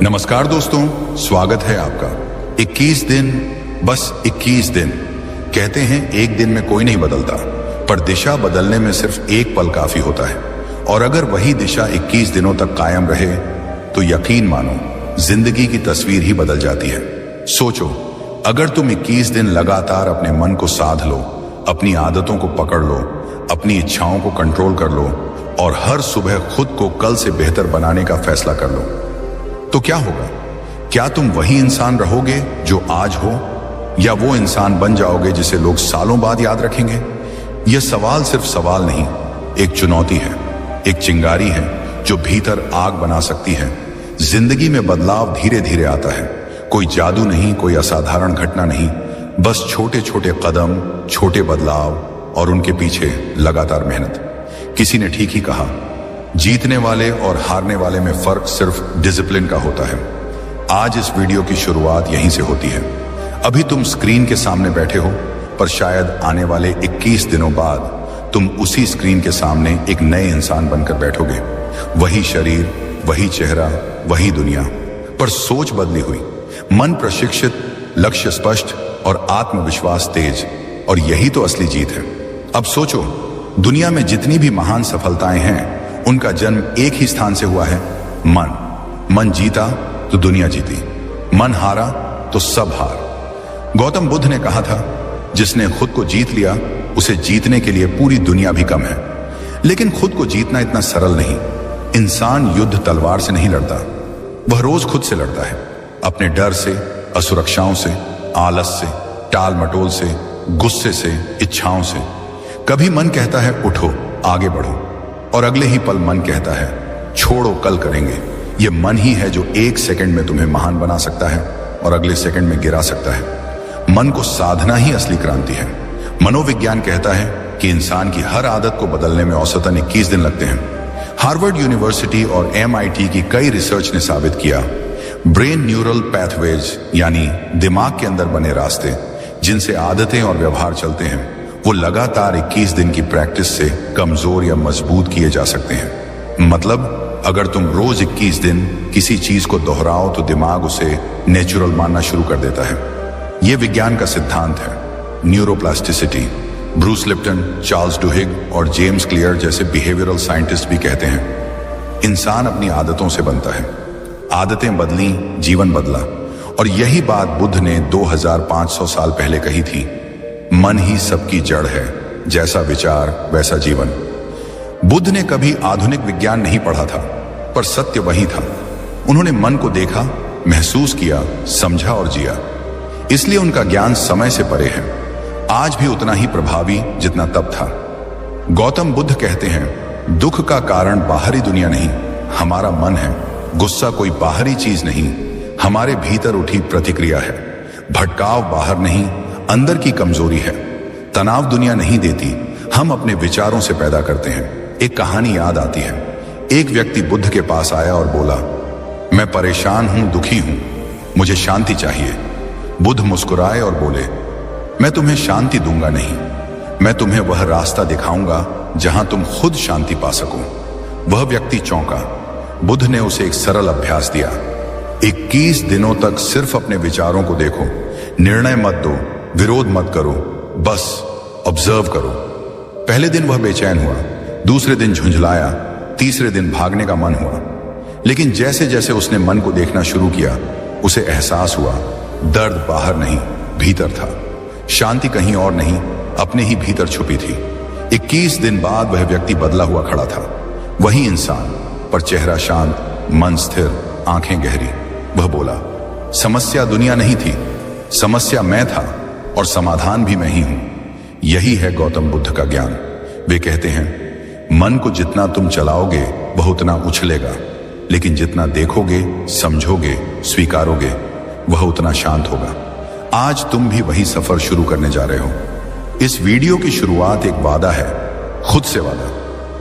नमस्कार दोस्तों, स्वागत है आपका। 21 दिन, बस 21 दिन। कहते हैं एक दिन में कोई नहीं बदलता, पर दिशा बदलने में सिर्फ एक पल काफी होता है। और अगर वही दिशा 21 दिनों तक कायम रहे तो यकीन मानो जिंदगी की तस्वीर ही बदल जाती है। सोचो, अगर तुम 21 दिन लगातार अपने मन को साध लो, अपनी आदतों को पकड़ लो, अपनी इच्छाओं को कंट्रोल कर लो और हर सुबह खुद को कल से बेहतर बनाने का फैसला कर लो, तो क्या होगा? क्या तुम वही इंसान रहोगे जो आज हो, या वो इंसान बन जाओगे जिसे लोग सालों बाद याद रखेंगे? यह सवाल सिर्फ सवाल नहीं, एक चुनौती है, एक चिंगारी है जो भीतर आग बना सकती है। जिंदगी में बदलाव धीरे धीरे आता है, कोई जादू नहीं, कोई असाधारण घटना नहीं, बस छोटे छोटे कदम, छोटे बदलाव और उनके पीछे लगातार मेहनत। किसी ने ठीक ही कहा, जीतने वाले और हारने वाले में फर्क सिर्फ डिसिप्लिन का होता है। आज इस वीडियो की शुरुआत यहीं से होती है। अभी तुम स्क्रीन के सामने बैठे हो, पर शायद आने वाले 21 दिनों बाद तुम उसी स्क्रीन के सामने एक नए इंसान बनकर बैठोगे। वही शरीर, वही चेहरा, वही दुनिया, पर सोच बदली हुई, मन प्रशिक्षित, लक्ष्य स्पष्ट और आत्मविश्वास तेज। और यही तो असली जीत है। अब सोचो, दुनिया में जितनी भी महान सफलताएं हैं, उनका जन्म एक ही स्थान से हुआ है, मन। मन जीता तो दुनिया जीती, मन हारा तो सब हार। गौतम बुद्ध ने कहा था, जिसने खुद को जीत लिया उसे जीतने के लिए पूरी दुनिया भी कम है। लेकिन खुद को जीतना इतना सरल नहीं। इंसान युद्ध तलवार से नहीं लड़ता, वह रोज खुद से लड़ता है, अपने डर से, असुरक्षाओं से, आलस से, टाल मटोल से, गुस्से से, इच्छाओं से। कभी मन कहता है उठो, आगे बढ़ो, और अगले ही पल मन कहता है छोड़ो, कल करेंगे। यह मन ही है जो एक सेकंड में तुम्हें महान बना सकता है और अगले सेकंड में गिरा सकता है। मन को साधना ही असली क्रांति है। मनोविज्ञान कहता है कि इंसान की हर आदत को बदलने में औसतन 21 दिन लगते हैं। हार्वर्ड यूनिवर्सिटी और MIT की कई रिसर्च ने साबित किया, ब्रेन न्यूरल पैथवेज यानी दिमाग के अंदर बने रास्ते जिनसे आदतें और व्यवहार चलते हैं, वो लगातार 21 दिन की प्रैक्टिस से कमजोर या मजबूत किए जा सकते हैं। मतलब अगर तुम रोज 21 दिन किसी चीज को दोहराओ तो दिमाग उसे नेचुरल मानना शुरू कर देता है। यह विज्ञान का सिद्धांत है, न्यूरोप्लास्टिसिटी। ब्रूस लिप्टन, चार्ल्स डुहिग और जेम्स क्लियर जैसे बिहेवियरल साइंटिस्ट भी कहते हैं, इंसान अपनी आदतों से बनता है। आदतें बदली, जीवन बदला। और यही बात बुद्ध ने 2500 साल पहले कही थी, मन ही सबकी जड़ है, जैसा विचार वैसा जीवन। बुद्ध ने कभी आधुनिक विज्ञान नहीं पढ़ा था, पर सत्य वही था। उन्होंने मन को देखा, महसूस किया, समझा और जिया। इसलिए उनका ज्ञान समय से परे है, आज भी उतना ही प्रभावी जितना तब था। गौतम बुद्ध कहते हैं, दुख का कारण बाहरी दुनिया नहीं, हमारा मन है। गुस्सा कोई बाहरी चीज नहीं, हमारे भीतर उठी प्रतिक्रिया है। भटकाव बाहर नहीं, अंदर की कमजोरी है। तनाव दुनिया नहीं देती, हम अपने विचारों से पैदा करते हैं। एक कहानी याद आती है। एक व्यक्ति बुद्ध के पास आया और बोला, मैं परेशान हूं, दुखी हूं, मुझे शांति चाहिए। बुद्ध मुस्कुराए और बोले, मैं तुम्हें शांति दूंगा नहीं, मैं तुम्हें वह रास्ता दिखाऊंगा जहां तुम खुद शांति पा सको। वह व्यक्ति चौंका। बुद्ध ने उसे एक सरल अभ्यास दिया, 21 दिनों तक सिर्फ अपने विचारों को देखो, निर्णय मत दो, विरोध मत करो, बस ऑब्जर्व करो। पहले दिन वह बेचैन हुआ, दूसरे दिन झुंझलाया, तीसरे दिन भागने का मन हुआ। लेकिन जैसे जैसे उसने मन को देखना शुरू किया, उसे एहसास हुआ, दर्द बाहर नहीं, भीतर था। शांति कहीं और नहीं, अपने ही भीतर छुपी थी। 21 दिन बाद वह व्यक्ति बदला हुआ खड़ा था, वही इंसान, पर चेहरा शांत, मन स्थिर, आंखें गहरी। वह बोला, समस्या दुनिया नहीं थी, समस्या मैं था और समाधान भी मैं ही हूं। यही है गौतम बुद्ध का ज्ञान। वे कहते हैं, मन को जितना तुम चलाओगे वह उतना उछलेगा, लेकिन जितना देखोगे, समझोगे, स्वीकारोगे, वह उतना शांत होगा। आज तुम भी वही सफर शुरू करने जा रहे हो। इस वीडियो की शुरुआत एक वादा है, खुद से वादा।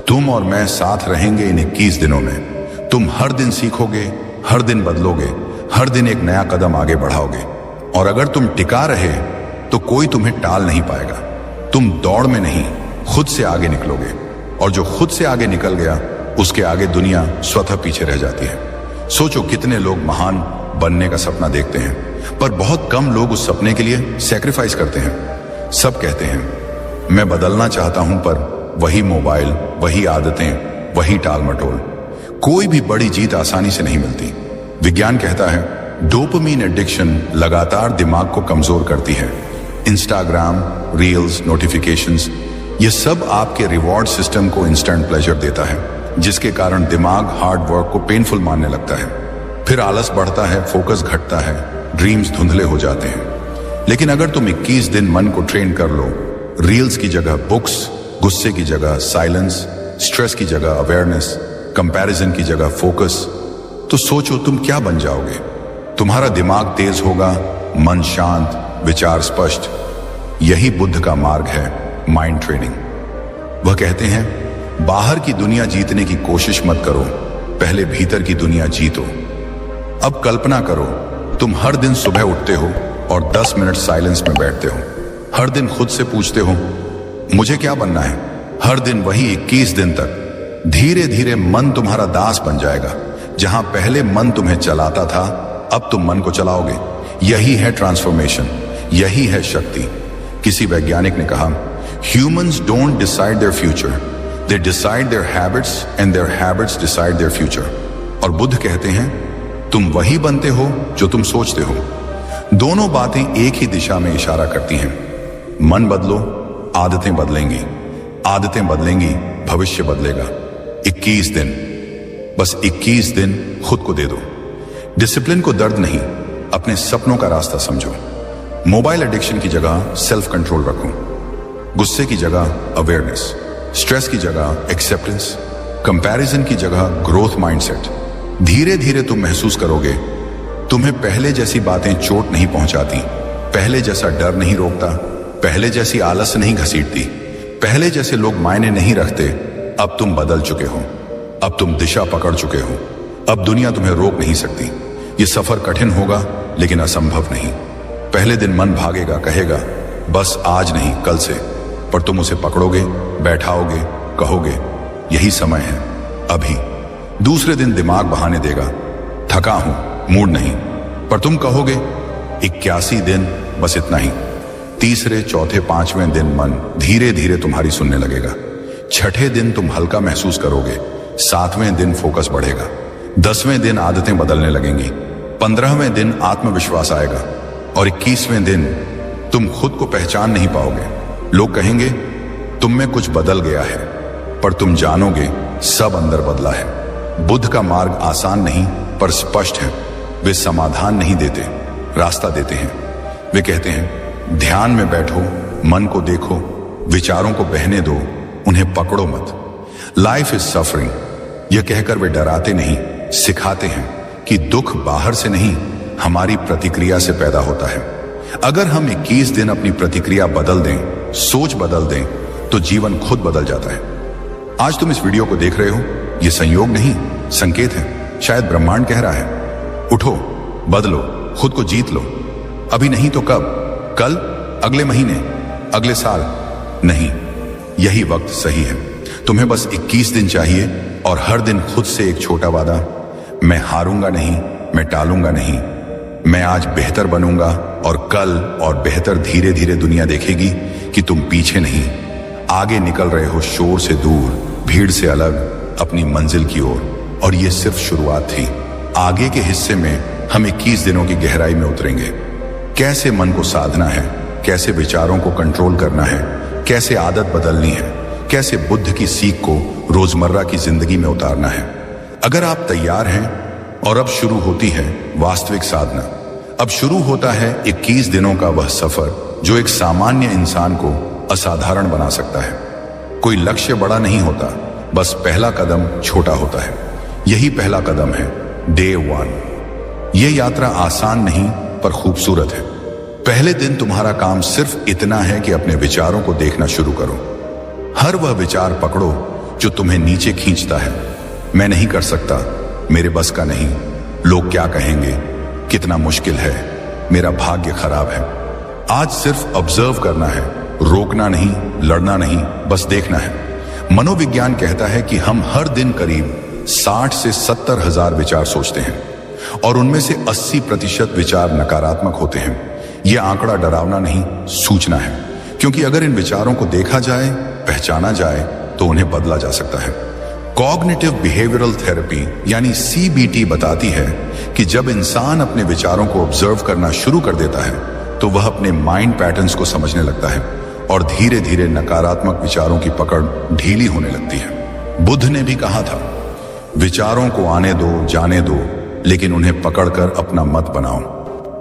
तुम और मैं साथ रहेंगे इन 21 दिनों में। तुम हर दिन सीखोगे, हर दिन बदलोगे, हर दिन एक नया कदम आगे बढ़ाओगे। और अगर तुम टिका रहे तो कोई तुम्हें टाल नहीं पाएगा। तुम दौड़ में नहीं, खुद से आगे निकलोगे, और जो खुद से आगे निकल गया उसके आगे दुनिया स्वतः पीछे रह जाती है। सोचो कितने लोग महान बनने का सपना देखते हैं, पर बहुत कम लोग उस सपने के लिए सैक्रिफाइस करते हैं। सब कहते हैं मैं बदलना चाहता हूं, पर वही मोबाइल, वही आदतें, वही टाल मटोल। कोई भी बड़ी जीत आसानी से नहीं मिलती। विज्ञान कहता है डोपामीन एडिक्शन लगातार दिमाग को कमजोर करती है। इंस्टाग्राम, रील्स, नोटिफिकेशंस, ये सब आपके रिवॉर्ड सिस्टम को इंस्टेंट प्लेजर देता है, जिसके कारण दिमाग हार्ड वर्क को पेनफुल मानने लगता है। फिर आलस बढ़ता है, फोकस घटता है, ड्रीम्स धुंधले हो जाते हैं। लेकिन अगर तुम 21 दिन मन को ट्रेन कर लो, रील्स की जगह बुक्स, गुस्से की जगह साइलेंस, स्ट्रेस की जगह अवेयरनेस, कंपैरिजन की जगह फोकस, तो सोचो तुम क्या बन जाओगे। तुम्हारा दिमाग तेज होगा, मन शांत, विचार स्पष्ट। यही बुद्ध का मार्ग है, माइंड ट्रेनिंग। वह कहते हैं बाहर की दुनिया जीतने की कोशिश मत करो, पहले भीतर की दुनिया जीतो। अब कल्पना करो तुम हर दिन सुबह उठते हो और 10 मिनट साइलेंस में बैठते हो। हर दिन खुद से पूछते हो मुझे क्या बनना है। हर दिन वही 21 दिन तक धीरे धीरे मन तुम्हारा दास बन जाएगा। जहां पहले मन तुम्हें चलाता था, अब तुम मन को चलाओगे। यही है ट्रांसफॉर्मेशन, यही है शक्ति। किसी वैज्ञानिक ने कहा humans don't decide their future, they decide their habits and their habits decide their future. और बुद्ध कहते हैं तुम वही बनते हो जो तुम सोचते हो। दोनों बातें एक ही दिशा में इशारा करती हैं। मन बदलो, आदतें बदलेंगी, आदतें बदलेंगी, भविष्य बदलेगा। 21 दिन, बस 21 दिन खुद को दे दो। डिसिप्लिन को दर्द नहीं, अपने सपनों का रास्ता समझो। मोबाइल एडिक्शन की जगह सेल्फ कंट्रोल रखो, गुस्से की जगह अवेयरनेस, स्ट्रेस की जगह एक्सेप्टेंस, कंपैरिजन की जगह ग्रोथ माइंडसेट। धीरे धीरे तुम महसूस करोगे तुम्हें पहले जैसी बातें चोट नहीं पहुंचाती, पहले जैसा डर नहीं रोकता, पहले जैसी आलस नहीं घसीटती, पहले जैसे लोग मायने नहीं रखते। अब तुम बदल चुके हो, अब तुम दिशा पकड़ चुके हो। अब दुनिया तुम्हें रोक नहीं सकती। ये सफर कठिन होगा लेकिन असंभव नहीं। पहले दिन मन भागेगा, कहेगा बस आज नहीं कल से, पर तुम उसे पकड़ोगे, बैठाओगे, कहोगे यही समय है, अभी। दूसरे दिन दिमाग बहाने देगा, थका हूं, मूड नहीं, पर तुम कहोगे 81 दिन, बस इतना ही। तीसरे, चौथे, पांचवें दिन मन धीरे धीरे तुम्हारी सुनने लगेगा। छठे दिन तुम हल्का महसूस करोगे, 7वें दिन फोकस बढ़ेगा, 10वें दिन आदतें बदलने लगेंगी, 15वें दिन आत्मविश्वास आएगा और 21वें दिन तुम खुद को पहचान नहीं पाओगे। लोग कहेंगे तुम में कुछ बदल गया है, पर तुम जानोगे सब अंदर बदला है। बुद्ध का मार्ग आसान नहीं पर स्पष्ट है। वे समाधान नहीं देते, रास्ता देते हैं। वे कहते हैं ध्यान में बैठो, मन को देखो, विचारों को बहने दो, उन्हें पकड़ो मत। लाइफ इज सफरिंग, यह कहकर वे डराते नहीं, सिखाते हैं कि दुख बाहर से नहीं, हमारी प्रतिक्रिया से पैदा होता है। अगर हम 21 दिन अपनी प्रतिक्रिया बदल दें, सोच बदल दें, तो जीवन खुद बदल जाता है। आज तुम इस वीडियो को देख रहे हो, यह संयोग नहीं, संकेत है। शायद ब्रह्मांड कह रहा है उठो, बदलो, खुद को जीत लो। अभी नहीं तो कब? कल, अगले महीने, अगले साल? नहीं, यही वक्त सही है। तुम्हें बस 21 दिन चाहिए और हर दिन खुद से एक छोटा वादा, मैं हारूंगा नहीं, मैं टालूंगा नहीं, मैं आज बेहतर बनूंगा। और कल और बेहतर धीरे धीरे दुनिया देखेगी कि तुम पीछे नहीं, आगे निकल रहे हो, शोर से दूर, भीड़ से अलग, अपनी मंजिल की ओर। और ये सिर्फ शुरुआत थी। आगे के हिस्से में हम 21 दिनों की गहराई में उतरेंगे। कैसे मन को साधना है, कैसे विचारों को कंट्रोल करना है, कैसे आदत बदलनी है, कैसे बुद्ध की सीख को रोजमर्रा की जिंदगी में उतारना है। अगर आप तैयार हैं, और अब शुरू होती है वास्तविक साधना। अब शुरू होता है 21 दिनों का वह सफर जो एक सामान्य इंसान को असाधारण बना सकता है। कोई लक्ष्य बड़ा नहीं होता, बस पहला कदम छोटा होता है। यही पहला कदम है, डे 1। यह यात्रा आसान नहीं पर खूबसूरत है। पहले दिन तुम्हारा काम सिर्फ इतना है कि अपने विचारों को देखना शुरू करो। हर वह विचार पकड़ो जो तुम्हें नीचे खींचता है। मैं नहीं कर सकता, मेरे बस का नहीं, लोग क्या कहेंगे, कितना मुश्किल है, मेरा भाग्य खराब है। आज सिर्फ ऑब्जर्व करना है, रोकना नहीं, लड़ना नहीं, बस देखना है। मनोविज्ञान कहता है कि हम हर दिन करीब 60 से 70 हजार विचार सोचते हैं और उनमें से 80% विचार नकारात्मक होते हैं। यह आंकड़ा डरावना नहीं, सूचना है, क्योंकि अगर इन विचारों को देखा जाए, पहचाना जाए, तो उन्हें बदला जा सकता है। कॉग्निटिव बिहेवियरल थेरेपी यानी CBT बताती है कि जब इंसान अपने विचारों को ऑब्जर्व करना शुरू कर देता है तो वह अपने माइंड पैटर्न्स को समझने लगता है और धीरे धीरे नकारात्मक विचारों की पकड़ ढीली होने लगती है। बुद्ध ने भी कहा था, विचारों को आने दो, जाने दो, लेकिन उन्हें पकड़कर अपना मत बनाओ।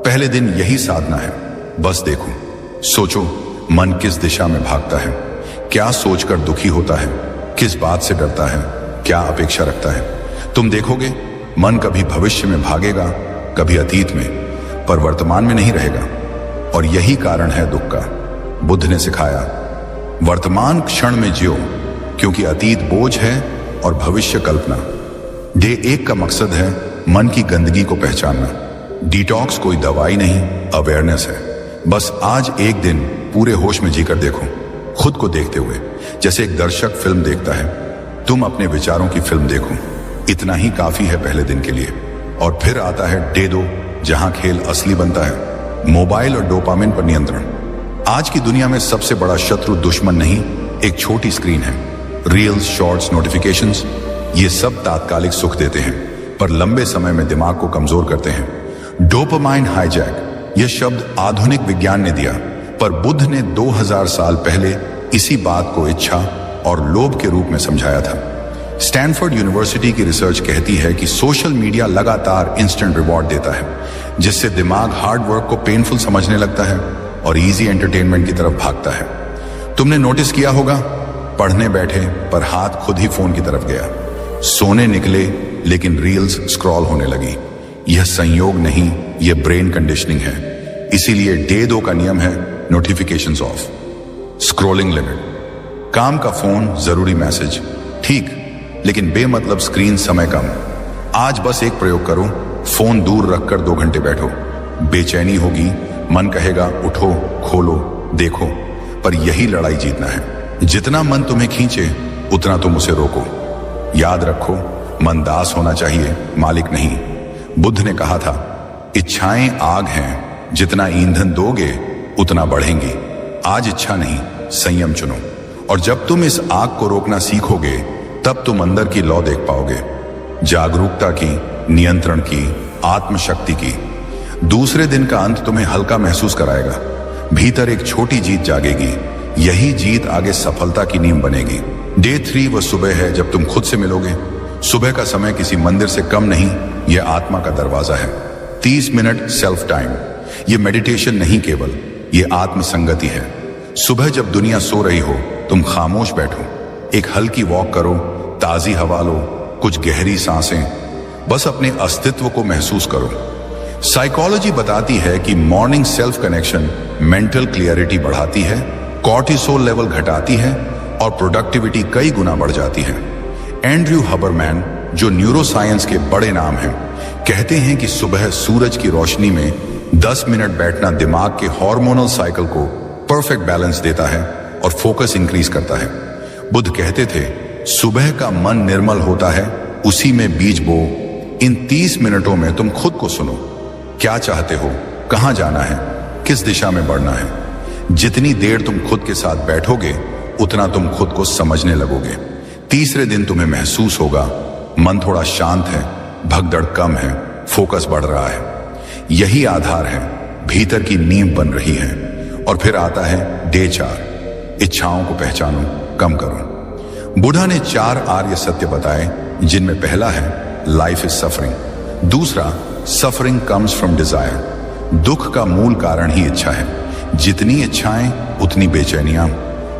पहले दिन यही साधना है, बस देखो, सोचो मन किस दिशा में भागता है, क्या सोचकर दुखी होता है, किस बात से डरता है, क्या अपेक्षा रखता है। तुम देखोगे मन कभी भविष्य में भागेगा, कभी अतीत में, पर वर्तमान में नहीं रहेगा। और यही कारण है दुख का। बुद्ध ने सिखाया, वर्तमान क्षण में जियो, क्योंकि अतीत बोझ है और भविष्य कल्पना। डे 1 का मकसद है मन की गंदगी को पहचानना। डिटॉक्स कोई दवाई नहीं, अवेयरनेस है। बस आज एक दिन पूरे होश में जीकर देखो, खुद को देखते हुए, जैसे एक दर्शक फिल्म देखता है। तुम अपने विचारों की फिल्म देखो, इतना ही काफी है पहले दिन के लिए। और फिर आता है डे 2, जहां खेल असली बनता है, मोबाइल और डोपामिन पर नियंत्रण। आज की दुनिया में सबसे बड़ा शत्रु दुश्मन नहीं, एक छोटी स्क्रीन है। रील्स, शॉर्ट्स, नोटिफिकेशंस, ये सब तात्कालिक सुख देते हैं, पर लंबे समय में दिमाग को कमजोर करते हैं। डोपामाइन हाईजैक, यह शब्द आधुनिक विज्ञान ने दिया, पर बुद्ध ने 2000 साल पहले इसी बात को इच्छा और लोभ के रूप में समझाया था। स्टैनफोर्ड यूनिवर्सिटी की रिसर्च कहती है कि सोशल मीडिया लगातार इंस्टेंट रिवॉर्ड देता है, जिससे दिमाग हार्ड वर्क को पेनफुल समझने लगता है और इजी एंटरटेनमेंट की तरफ भागता है। तुमने नोटिस किया होगा, पढ़ने बैठे पर हाथ खुद ही फोन की तरफ गया, सोने निकले लेकिन रील्स स्क्रॉल होने लगी। यह संयोग नहीं, यह ब्रेन कंडीशनिंग है। इसीलिए डे 2 का नियम है, नोटिफिकेशंस ऑफ, स्क्रॉलिंग लिमिट। काम का फोन, जरूरी मैसेज ठीक, लेकिन बेमतलब स्क्रीन समय कम। आज बस एक प्रयोग करो, फोन दूर रखकर 2 घंटे बैठो। बेचैनी होगी, मन कहेगा उठो, खोलो, देखो, पर यही लड़ाई जीतना है। जितना मन तुम्हें खींचे उतना तुम उसे रोको। याद रखो, मन दास होना चाहिए, मालिक नहीं। बुद्ध ने कहा था, इच्छाएं आग हैं, जितना ईंधन दोगे उतना बढ़ेंगी। आज इच्छा नहीं, संयम चुनो। और जब तुम इस आग को रोकना सीखोगे, तब तुम अंदर की लौ देख पाओगे, जागरूकता की, नियंत्रण की, आत्मशक्ति की। दूसरे दिन का अंत तुम्हें हल्का महसूस कराएगा। भीतर एक छोटी जीत जागेगी, यही जीत आगे सफलता की नींव बनेगी। डे 3 वह सुबह है जब तुम खुद से मिलोगे। सुबह का समय किसी मंदिर से कम नहीं, यह आत्मा का दरवाजा है। 30 मिनट सेल्फ टाइम, यह मेडिटेशन नहीं केवल, यह आत्मसंगति है। सुबह जब दुनिया सो रही हो, तुम खामोश बैठो, एक हल्की वॉक करो, ताजी हवा लो, कुछ गहरी सांसें, बस अपने अस्तित्व को महसूस करो। साइकोलॉजी बताती है कि morning self connection mental clarity बढ़ाती है, कॉर्टिसोल लेवल घटाती है और प्रोडक्टिविटी कई गुना बढ़ जाती है। एंड्रयू हबरमैन, जो न्यूरोसाइंस के बड़े नाम हैं, कहते हैं कि सुबह सूरज की रोशनी में 10 मिनट बैठना दिमाग के हार्मोनल साइकिल को परफेक्ट बैलेंस देता है और फोकस इंक्रीज करता है। बुद्ध कहते थे, सुबह का मन निर्मल होता है, उसी में बीज बो। इन 30 मिनटों में तुम खुद को सुनो, क्या चाहते हो, कहां जाना है, किस दिशा में बढ़ना है। जितनी देर तुम खुद के साथ बैठोगे, उतना तुम खुद को समझने लगोगे। तीसरे दिन तुम्हें महसूस होगा, मन थोड़ा शांत है, भगदड़ कम है, फोकस बढ़ रहा है। यही आधार है, भीतर की नींव बन रही है। और फिर आता है डे 4, इच्छाओं को पहचानो, कम करो। बुद्ध ने 4 आर्य सत्य बताए, जिनमें पहला है लाइफ इज सफरिंग, दूसरा सफरिंग कम्स फ्रॉम डिजायर, दुख का मूल कारण ही इच्छा है, जितनी इच्छाएं उतनी बेचैनियां।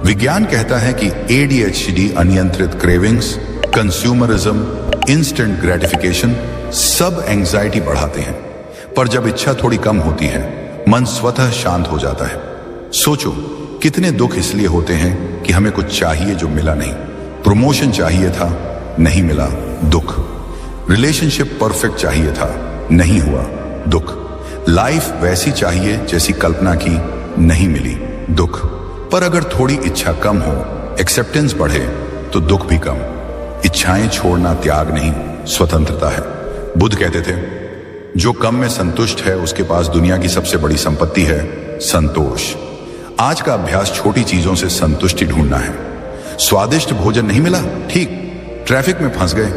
विज्ञान कहता है कि ADHD, अनियंत्रित क्रेविंग्स, कंज्यूमरिज्म, इंस्टेंट ग्रेटिफिकेशन सब एंजाइटी बढ़ाते हैं। पर जब इच्छा थोड़ी कम होती है, मन स्वतः शांत हो जाता है। सोचो, कितने दुख इसलिए होते हैं कि हमें कुछ चाहिए जो मिला नहीं। प्रमोशन चाहिए था, नहीं मिला, दुख। रिलेशनशिप परफेक्ट चाहिए था, नहीं हुआ, दुख। लाइफ वैसी चाहिए जैसी कल्पना की, नहीं मिली, दुख। पर अगर थोड़ी इच्छा कम हो, एक्सेप्टेंस बढ़े, तो दुख भी कम। इच्छाएं छोड़ना त्याग नहीं, स्वतंत्रता है। बुद्ध कहते थे, जो कम में संतुष्ट है उसके पास दुनिया की सबसे बड़ी संपत्ति है संतोष। आज का अभ्यास छोटी चीजों से संतुष्टि ढूंढना है। स्वादिष्ट भोजन नहीं मिला, ठीक। ट्रैफिक में फंस गए,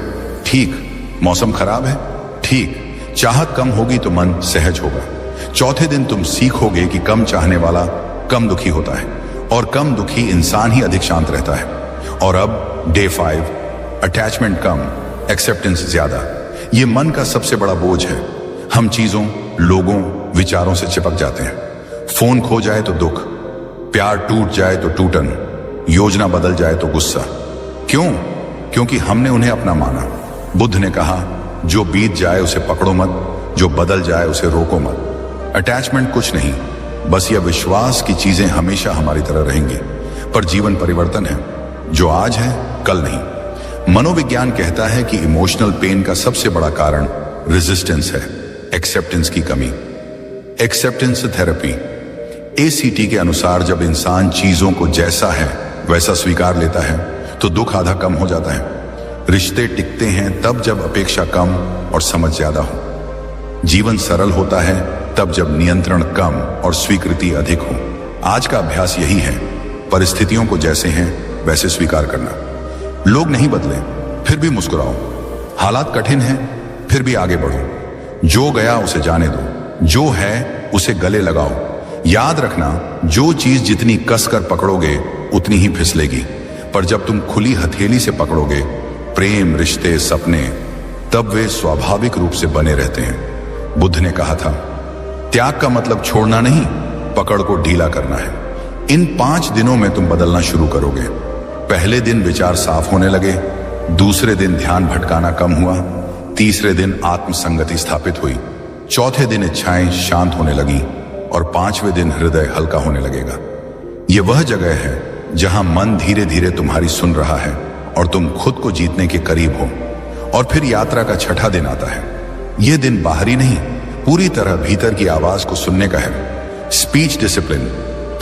ठीक। मौसम खराब है, ठीक। चाहत कम होगी तो मन सहज होगा। चौथे दिन तुम सीखोगे कि कम चाहने वाला कम दुखी होता है और कम दुखी इंसान ही अधिक शांत रहता है। और अब डे 5, अटैचमेंट कम, एक्सेप्टेंस ज्यादा। ये मन का सबसे बड़ा बोझ है। हम चीजों, लोगों, विचारों से चिपक जाते हैं। फोन खो जाए तो दुख, प्यार टूट जाए तो टूटन, योजना बदल जाए तो गुस्सा। क्यों? क्योंकि हमने उन्हें अपना माना। बुद्ध ने कहा, जो बीत जाए उसे पकड़ो मत, जो बदल जाए उसे रोको मत। अटैचमेंट कुछ नहीं, बस यह विश्वास की चीजें हमेशा हमारी तरह रहेंगी। पर जीवन परिवर्तन है, जो आज है कल नहीं। मनोविज्ञान कहता है कि इमोशनल पेन का सबसे बड़ा कारण रेजिस्टेंस है, एक्सेप्टेंस की कमी। एक्सेप्टेंस थेरेपी, ACT के अनुसार जब इंसान चीजों को जैसा है वैसा स्वीकार लेता है तो दुख आधा कम हो जाता है। रिश्ते टिकते हैं तब जब अपेक्षा कम और समझ ज्यादा हो। जीवन सरल होता है तब जब नियंत्रण कम और स्वीकृति अधिक हो। आज का अभ्यास यही है, परिस्थितियों को जैसे हैं वैसे स्वीकार करना। लोग नहीं बदले, फिर भी मुस्कुराओ। हालात कठिन हैं, फिर भी आगे बढ़ो। जो गया उसे जाने दो, जो है उसे गले लगाओ। याद रखना, जो चीज जितनी कसकर पकड़ोगे उतनी ही फिसलेगी, पर जब तुम खुली हथेली से पकड़ोगे, प्रेम, रिश्ते, सपने, तब वे स्वाभाविक रूप से बने रहते हैं। बुद्ध ने कहा था, त्याग का मतलब छोड़ना नहीं, पकड़ को ढीला करना है। इन 5 दिनों में तुम बदलना शुरू करोगे। पहले दिन विचार साफ होने लगे, दूसरे दिन ध्यान भटकाना कम हुआ, तीसरे दिन आत्मसंगति स्थापित हुई, चौथे दिन इच्छाएं शांत होने लगी और 5वें दिन हृदय हल्का होने लगेगा। यह वह जगह है जहां मन धीरे धीरे तुम्हारी सुन रहा है और तुम खुद को जीतने के करीब हो। और फिर यात्रा का छठा दिन आता है। यह दिन बाहरी नहीं, पूरी तरह भीतर की आवाज को सुनने का है। स्पीच डिसिप्लिन,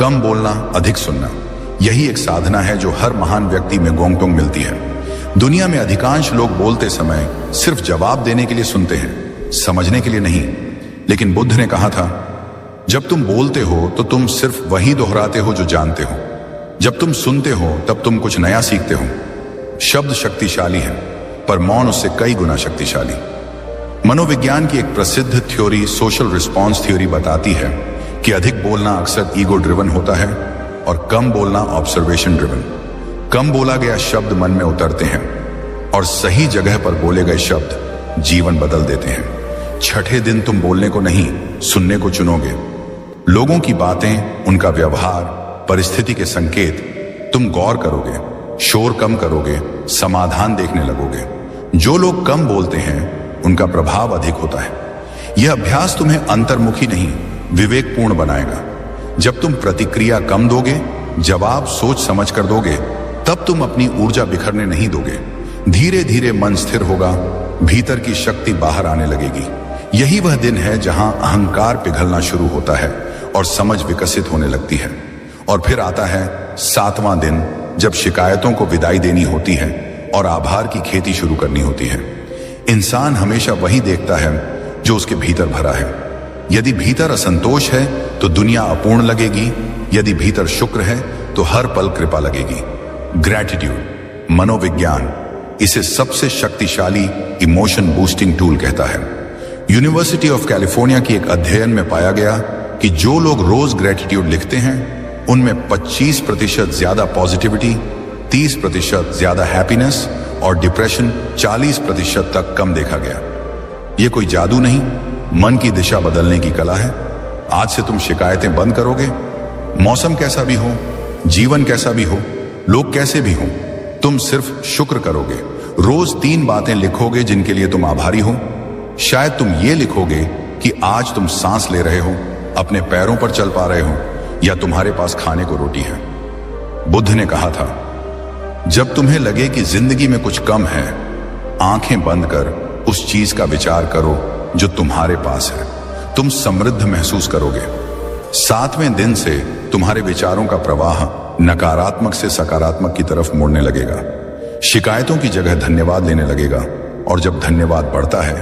कम बोलना, अधिक सुनना, यही एक साधना है जो हर महान व्यक्ति में गोंगटोंग मिलती है। दुनिया में अधिकांश लोग बोलते समय सिर्फ जवाब देने के लिए सुनते हैं, समझने के लिए नहीं। लेकिन बुद्ध ने कहा था, जब तुम बोलते हो तो तुम सिर्फ वही दोहराते हो जो जानते हो। जब तुम सुनते हो तब तुम कुछ नया सीखते हो। शब्द शक्तिशाली है, पर मौन उससे कई गुना शक्तिशाली। मनोविज्ञान की एक प्रसिद्ध थ्योरी, सोशल रिस्पॉन्स थ्योरी, बताती है कि अधिक बोलना अक्सर ईगो ड्रिवन होता है और कम बोलना ऑब्जर्वेशन ड्रिवन। कम बोला गया शब्द मन में उतरते हैं और सही जगह पर बोले गए शब्द जीवन बदल देते हैं। छठे दिन तुम बोलने को नहीं, सुनने को चुनोगे। लोगों की बातें, उनका व्यवहार, परिस्थिति के संकेत तुम गौर करोगे, शोर कम करोगे, समाधान देखने लगोगे। जो लोग कम बोलते हैं उनका प्रभाव अधिक होता है। यह अभ्यास तुम्हें अंतर्मुखी नहीं, विवेकपूर्ण बनाएगा। जब तुम प्रतिक्रिया कम दोगे, जवाब सोच समझ कर दोगे, तब तुम अपनी ऊर्जा बिखरने नहीं दोगे। धीरे धीरे मन स्थिर होगा, भीतर की शक्ति बाहर आने लगेगी। यही वह दिन है जहां अहंकार पिघलना शुरू होता है और समझ विकसित होने लगती है। और फिर आता है 7वां दिन, जब शिकायतों को विदाई देनी होती है और आभार की खेती शुरू करनी होती है। इंसान हमेशा वही देखता है जो उसके भीतर भरा है। यदि भीतर असंतोष है तो दुनिया अपूर्ण लगेगी, यदि भीतर शुक्र है तो हर पल कृपा लगेगी। ग्रैटिट्यूड, मनोविज्ञान इसे सबसे शक्तिशाली इमोशन बूस्टिंग टूल कहता है। यूनिवर्सिटी ऑफ कैलिफोर्निया की एक अध्ययन में पाया गया कि जो लोग रोज ग्रैटिट्यूड लिखते हैं उनमें 25% ज्यादा पॉजिटिविटी, 30% ज्यादा हैप्पीनेस और डिप्रेशन 40% तक कम देखा गया। यह कोई जादू नहीं, मन की दिशा बदलने की कला है। आज से तुम शिकायतें बंद करोगे। मौसम कैसा भी हो, जीवन कैसा भी हो, लोग कैसे भी हो, तुम सिर्फ शुक्र करोगे। रोज 3 बातें लिखोगे जिनके लिए तुम आभारी हो। शायद तुम ये लिखोगे कि आज तुम सांस ले रहे हो, अपने पैरों पर चल पा रहे हो, या तुम्हारे पास खाने को रोटी है। बुद्ध ने कहा था, जब तुम्हें लगे कि जिंदगी में कुछ कम है, आंखें बंद कर उस चीज का विचार करो जो तुम्हारे पास है। तुम समृद्ध महसूस करोगे। 7वें दिन से तुम्हारे विचारों का प्रवाह नकारात्मक से सकारात्मक की तरफ मुड़ने लगेगा। शिकायतों की जगह धन्यवाद लेने लगेगा, और जब धन्यवाद बढ़ता है,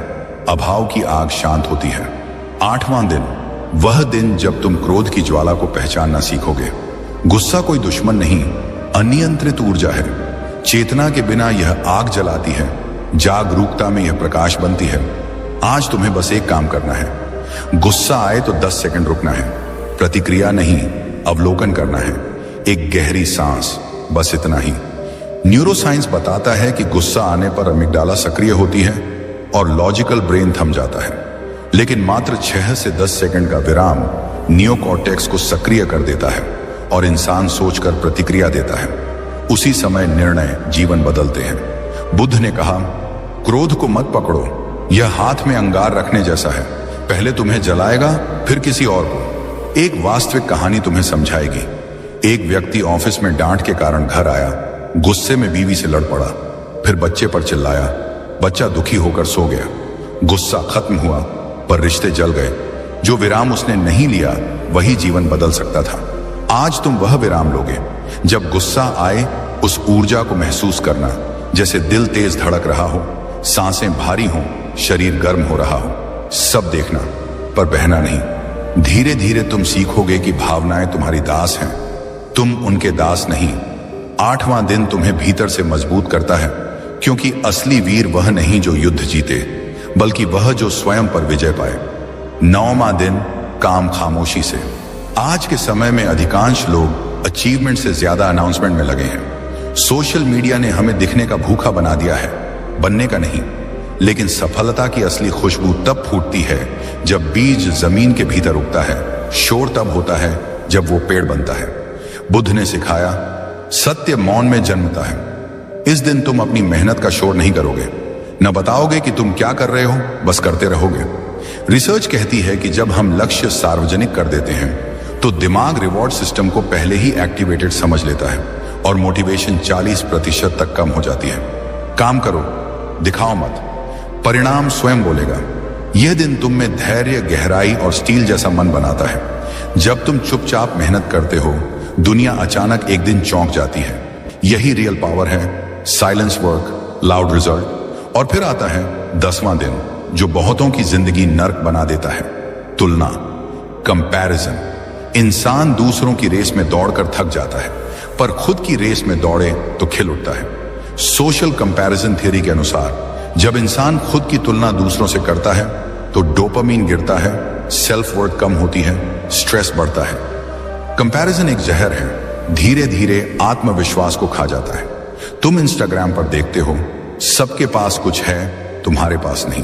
अभाव की आग शांत होती है। 8वां दिन, वह दिन जब तुम क्रोध की ज्वाला को पहचानना सीखोगे। गुस्सा कोई दुश्मन नहीं, अनियंत्रित ऊर्जा है। चेतना के बिना यह आग जलाती है, जागरूकता में यह प्रकाश बनती है। आज तुम्हें बस एक काम करना है। गुस्सा आए तो 10 सेकंड रुकना है, प्रतिक्रिया नहीं, अवलोकन करना है। एक गहरी सांस, बस इतना ही। न्यूरोसाइंस बताता है कि गुस्सा आने पर अमिग्डाला सक्रिय होती है और लॉजिकल ब्रेन थम जाता है, लेकिन मात्र 6 से 10 सेकंड का विराम नियोकॉर्टेक्स को सक्रिय कर देता है और इंसान सोचकर प्रतिक्रिया देता है। उसी समय निर्णय जीवन बदलते हैं। बुद्ध ने कहा, क्रोध को मत पकड़ो, यह हाथ में अंगार रखने जैसा है, पहले तुम्हें जलाएगा फिर किसी और को। एक वास्तविक कहानी तुम्हें समझाएगी। एक व्यक्ति ऑफिस में डांट के कारण घर आया, गुस्से में बीवी से लड़ पड़ा, फिर बच्चे पर चिल्लाया। बच्चा दुखी होकर सो गया। गुस्सा खत्म हुआ पर रिश्ते जल गए। जो विराम उसने नहीं लिया वही जीवन बदल सकता था। आज तुम वह विराम लोगे। जब गुस्सा आए, उस ऊर्जा को महसूस करना, जैसे दिल तेज धड़क रहा हो, सांसें भारी हों, शरीर गर्म हो रहा हो। सब देखना पर बहना नहीं। धीरे धीरे तुम सीखोगे कि भावनाएं तुम्हारी दास हैं, तुम उनके दास नहीं। 8वां दिन तुम्हें भीतर से मजबूत करता है, क्योंकि असली वीर वह नहीं जो युद्ध जीते, बल्कि वह जो स्वयं पर विजय पाए। 9वां दिन, काम खामोशी से। आज के समय में अधिकांश लोग अचीवमेंट से ज्यादा अनाउंसमेंट में लगे हैं। सोशल मीडिया ने हमें दिखने का भूखा बना दिया है, बनने का नहीं। लेकिन सफलता की असली खुशबू तब फूटती है जब बीज जमीन के भीतर उगता है। शोर तब होता है जब वो पेड़ बनता है। बुद्ध ने सिखाया, सत्य मौन में जन्मता है। इस दिन तुम अपनी मेहनत का शोर नहीं करोगे, न बताओगे कि तुम क्या कर रहे हो, बस करते रहोगे। रिसर्च कहती है कि जब हम लक्ष्य सार्वजनिक कर देते हैं तो दिमाग रिवॉर्ड सिस्टम को पहले ही एक्टिवेटेड समझ लेता है और मोटिवेशन 40% तक कम हो जाती है। काम करो, दिखाओ मत, परिणाम स्वयं बोलेगा। यह दिन तुम में धैर्य, गहराई और स्टील जैसा मन बनाता है। जब तुम चुपचाप मेहनत करते हो, दुनिया अचानक एक दिन चौंक जाती है। यही रियल पावर है, साइलेंस वर्क, लाउड रिजल्ट। और फिर आता है 10वां दिन, जो बहुतों की जिंदगी नर्क बना देता है, तुलना, कंपैरिजन। इंसान दूसरों की रेस में दौड़कर थक जाता है, पर खुद की रेस में दौड़े तो खिल उठता है। सोशल कंपैरिजन थ्योरी के अनुसार जब इंसान खुद की तुलना दूसरों से करता है तो डोपामीन गिरता है, सेल्फ वर्थ कम होती है, स्ट्रेस बढ़ता है। कंपैरिजन एक जहर है, धीरे धीरे आत्मविश्वास को खा जाता है। तुम इंस्टाग्राम पर देखते हो, सबके पास कुछ है, तुम्हारे पास नहीं।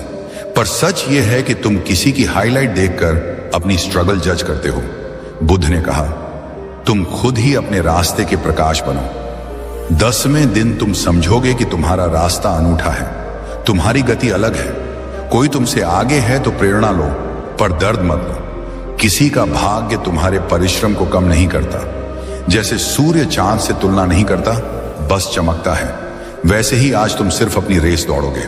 पर सच यह है कि तुम किसी की हाईलाइट देखकर अपनी स्ट्रगल जज करते हो। बुद्ध ने कहा, तुम खुद ही अपने रास्ते के प्रकाश बनो। 10वें दिन तुम समझोगे कि तुम्हारा रास्ता अनूठा है, तुम्हारी गति अलग है। कोई तुमसे आगे है तो प्रेरणा लो, पर दर्द मत लो। किसी का भाग्य तुम्हारे परिश्रम को कम नहीं करता। जैसे सूर्य चांद से तुलना नहीं करता, बस चमकता है, वैसे ही आज तुम सिर्फ अपनी रेस दौड़ोगे।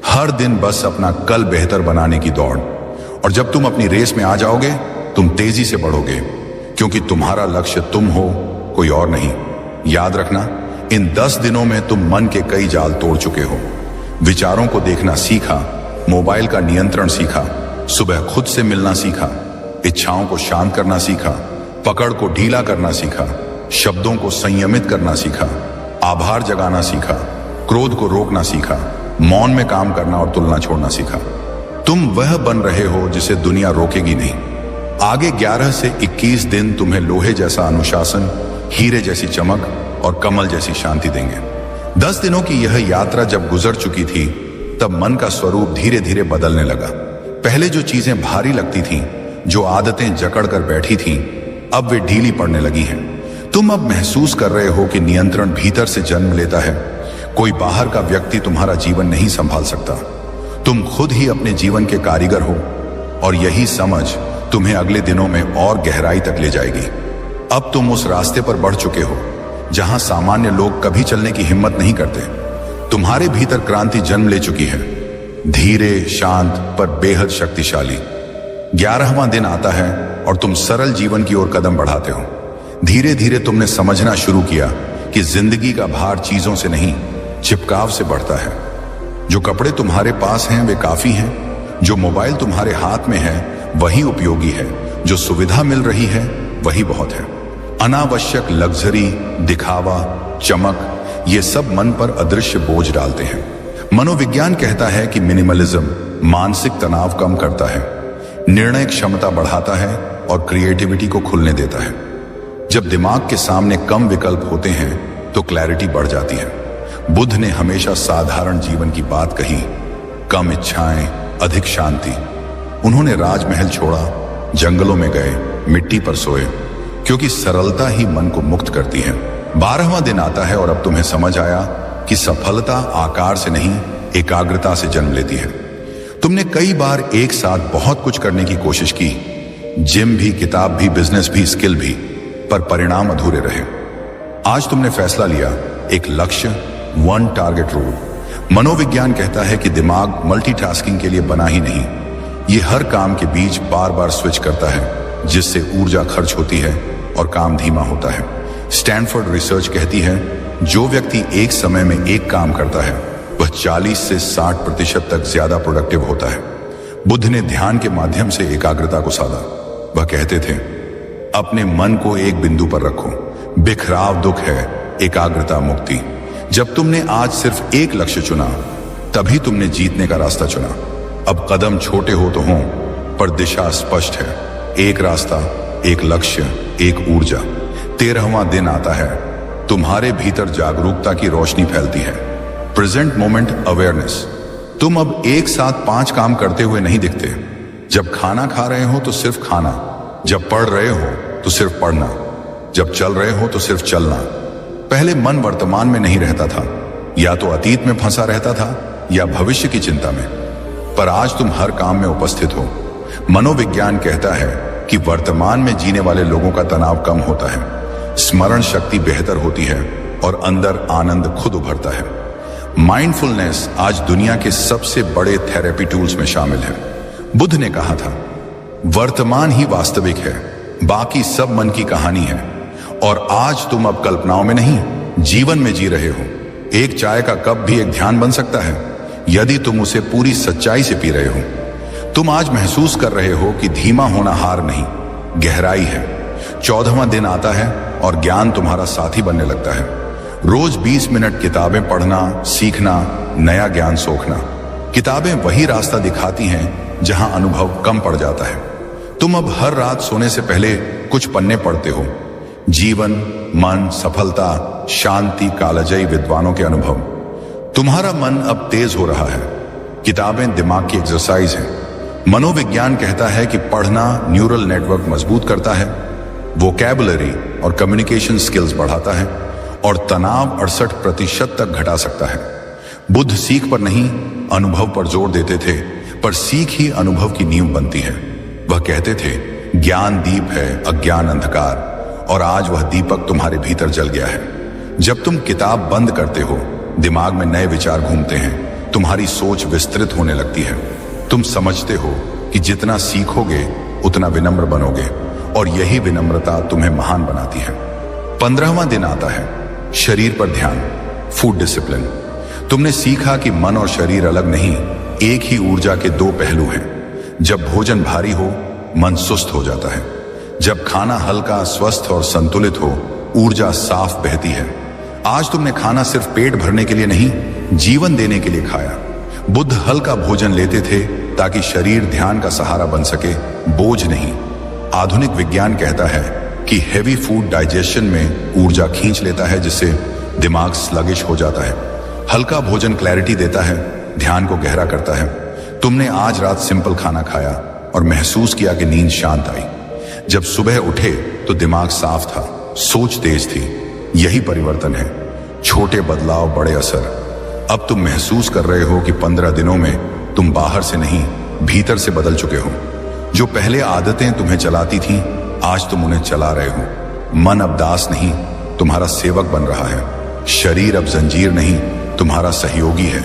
हर दिन बस अपना कल बेहतर बनाने की दौड़। और जब तुम अपनी रेस में आ जाओगे, तुम तेजी से बढ़ोगे, क्योंकि तुम्हारा लक्ष्य तुम हो, कोई और नहीं। याद रखना, इन 10 दिनों में तुम मन के कई जाल तोड़ चुके हो। विचारों को देखना सीखा, मोबाइल का नियंत्रण सीखा, सुबह खुद से मिलना सीखा, इच्छाओं को शांत करना सीखा, पकड़ को ढीला करना सीखा, शब्दों को संयमित करना सीखा, आभार जगाना सीखा, क्रोध को रोकना सीखा, मौन में काम करना और तुलना छोड़ना सीखा। तुम वह बन रहे हो जिसे दुनिया रोकेगी नहीं। आगे 11 से 21 दिन तुम्हें लोहे जैसा अनुशासन, हीरे जैसी चमक और कमल जैसी शांति देंगे। 10 दिनों की यह यात्रा जब गुजर चुकी थी, तब मन का स्वरूप धीरे धीरे बदलने लगा। पहले जो चीजें भारी लगती थीं, जो आदतें जकड़ कर बैठी थीं, अब वे ढीली पड़ने लगी हैं। तुम अब महसूस कर रहे हो कि नियंत्रण भीतर से जन्म लेता है। कोई बाहर का व्यक्ति तुम्हारा जीवन नहीं संभाल सकता। तुम खुद ही अपने जीवन के कारीगर हो, और यही समझ तुम्हें अगले दिनों में और गहराई तक ले जाएगी। अब तुम उस रास्ते पर बढ़ चुके हो जहां सामान्य लोग कभी चलने की हिम्मत नहीं करते। तुम्हारे भीतर क्रांति जन्म ले चुकी है, धीरे, शांत पर बेहद शक्तिशाली। 11वां दिन आता है और तुम सरल जीवन की ओर कदम बढ़ाते हो। धीरे धीरे तुमने समझना शुरू किया कि जिंदगी का भार चीजों से नहीं, चिपकाव से बढ़ता है। जो कपड़े तुम्हारे पास हैं वे काफी हैं, जो मोबाइल तुम्हारे हाथ में है वही उपयोगी है, जो सुविधा मिल रही है वही बहुत है। अनावश्यक लग्जरी, दिखावा, चमक, ये सब मन पर अदृश्य बोझ डालते हैं। मनोविज्ञान कहता है कि मिनिमलिज्म मानसिक तनाव कम करता है, निर्णय क्षमता बढ़ाता है और क्रिएटिविटी को खुलने देता है। जब दिमाग के सामने कम विकल्प होते हैं तो क्लैरिटी बढ़ जाती है। बुद्ध ने हमेशा साधारण जीवन की बात कही, कम इच्छाएं, अधिक शांति। उन्होंने राजमहल छोड़ा, जंगलों में गए, मिट्टी पर सोए, क्योंकि सरलता ही मन को मुक्त करती है। 12वां दिन आता है और अब तुम्हें समझ आया कि सफलता आकार से नहीं, एकाग्रता से जन्म लेती है। तुमने कई बार एक साथ बहुत कुछ करने की कोशिश की, जिम भी, किताब भी, बिजनेस भी, स्किल भी, पर परिणाम अधूरे रहे। आज तुमने फैसला लिया, एक लक्ष्य, वन टारगेट रूल। मनोविज्ञान कहता है कि दिमाग मल्टीटास्किंग के लिए बना ही नहीं, ये हर काम के बीच बार बार स्विच करता है, जिससे ऊर्जा खर्च होती है और काम धीमा होता है। स्टैनफोर्ड रिसर्च कहती है जो व्यक्ति एक समय में एक काम करता है वह 40 से 60% तक ज्यादा प्रोडक्टिव होता है। बुद्ध ने ध्यान के माध्यम से एकाग्रता को साधा। वह कहते थे, अपने मन को एक बिंदु पर रखो, बिखराव दुख है, एकाग्रता मुक्ति। जब तुमने आज सिर्फ एक लक्ष्य चुना तभी तुमने जीतने का रास्ता चुना। अब कदम छोटे हो तो हों, पर दिशा स्पष्ट है। एक रास्ता, एक लक्ष्य, एक ऊर्जा। 13वां दिन आता है, तुम्हारे भीतर जागरूकता की रोशनी फैलती है। Present moment awareness. तुम अब एक साथ 5 काम करते हुए नहीं दिखते। जब खाना खा रहे हो तो सिर्फ खाना, जब पढ़ रहे हो तो सिर्फ पढ़ना, जब चल रहे हो तो सिर्फ चलना। पहले मन वर्तमान में नहीं रहता था, या तो अतीत में फंसा रहता था या भविष्य की चिंता में, पर आज तुम हर काम में उपस्थित हो। मनोविज्ञान कहता है कि वर्तमान में जीने वाले लोगों का तनाव कम होता है, स्मरण शक्ति बेहतर होती है और अंदर आनंद खुद उभरता है। माइंडफुलनेस आज दुनिया के सबसे बड़े थेरेपी टूल्स में शामिल है। बुद्ध ने कहा था, वर्तमान ही वास्तविक है, बाकी सब मन की कहानी है। और आज तुम अब कल्पनाओं में नहीं, जीवन में जी रहे हो। एक चाय का कप भी एक ध्यान बन सकता है यदि तुम उसे पूरी सच्चाई से पी रहे हो। तुम आज महसूस कर रहे हो कि धीमा होना हार नहीं, गहराई है। 14वां दिन आता है और ज्ञान तुम्हारा साथी बनने लगता है। रोज 20 मिनट किताबें पढ़ना, सीखना, नया ज्ञान सोखना। किताबें वही रास्ता दिखाती हैं जहां अनुभव कम पड़ जाता है। तुम अब हर रात सोने से पहले कुछ पन्ने पढ़ते हो। जीवन, मन, सफलता, शांति, कालजयी विद्वानों के अनुभव। तुम्हारा मन अब तेज हो रहा है। किताबें दिमाग की एक्सरसाइज है। मनोविज्ञान कहता है कि पढ़ना न्यूरल नेटवर्क मजबूत करता है, वोकैबुलरी और कम्युनिकेशन स्किल्स बढ़ाता है और तनाव 68% तक घटा सकता है। बुद्ध सीख पर नहीं, अनुभव पर जोर देते थे, पर सीख ही अनुभव की नींव बनती है। वह कहते थे, ज्ञान दीप है, अज्ञान अंधकार, और आज वह दीपक तुम्हारे भीतर जल गया है। जब तुम किताब बंद करते हो, दिमाग में नए विचार घूमते हैं, तुम्हारी सोच विस्तृत होने लगती है। तुम समझते हो कि जितना सीखोगे उतना विनम्र बनोगे, और यही विनम्रता तुम्हें महान बनाती है। 15वां दिन आता है, शरीर पर ध्यान, फूड डिसिप्लिन। तुमने सीखा कि मन और शरीर अलग नहीं, एक ही ऊर्जा के 2 पहलू हैं। जब भोजन भारी हो, मन सुस्त हो जाता है। जब खाना हल्का, स्वस्थ और संतुलित हो, ऊर्जा साफ बहती है। आज तुमने खाना सिर्फ पेट भरने के लिए नहीं, जीवन देने के लिए खाया। बुद्ध हल्का भोजन लेते थे ताकि शरीर ध्यान का सहारा बन सके, बोझ नहीं। आधुनिक विज्ञान कहता है कि हेवी फूड डाइजेशन में ऊर्जा खींच लेता है, जिससे दिमाग स्लगिश हो जाता है। हल्का भोजन क्लैरिटी देता है, ध्यान को गहरा करता है। तुमने आज रात सिंपल खाना खाया और महसूस किया कि नींद शांत आई। जब सुबह उठे तो दिमाग साफ था, सोच तेज थी। यही परिवर्तन है, छोटे बदलाव, बड़े असर। अब तुम महसूस कर रहे हो कि 15 दिनों में तुम बाहर से नहीं, भीतर से बदल चुके हो। जो पहले आदतें तुम्हें चलाती थीं, आज तुम उन्हें चला रहे हो। मन अब दास नहीं, तुम्हारा सेवक बन रहा है। शरीर अब जंजीर नहीं, तुम्हारा सहयोगी है।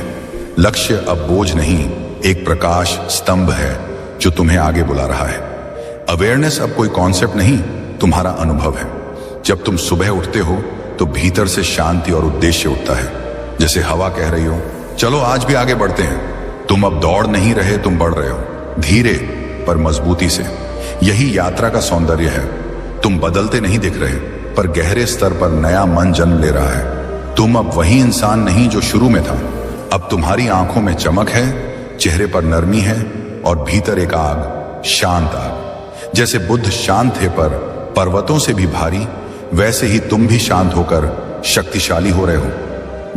लक्ष्य अब बोझ नहीं, एक प्रकाश स्तंभ है जो तुम्हें आगे बुला रहा है। अवेयरनेस अब कोई कॉन्सेप्ट नहीं, तुम्हारा अनुभव है। जब तुम सुबह उठते हो तो भीतर से शांति और उद्देश्य उठता है। जैसे हवा कह रही हो, चलो आज भी आगे बढ़ते हैं। तुम अब दौड़ नहीं रहे, तुम बढ़ रहे हो, धीरे पर मजबूती से। यही यात्रा का सौंदर्य है। तुम बदलते नहीं दिख रहे, पर गहरे स्तर पर नया मन जन्म ले रहा है। तुम अब वही इंसान नहीं जो शुरू में था। अब तुम्हारी आंखों में चमक है, चेहरे पर नरमी है और भीतर एक आग, शांत आग। जैसे बुद्ध शांत थे पर पर्वतों से भी भारी, वैसे ही तुम भी शांत होकर शक्तिशाली हो रहे हो।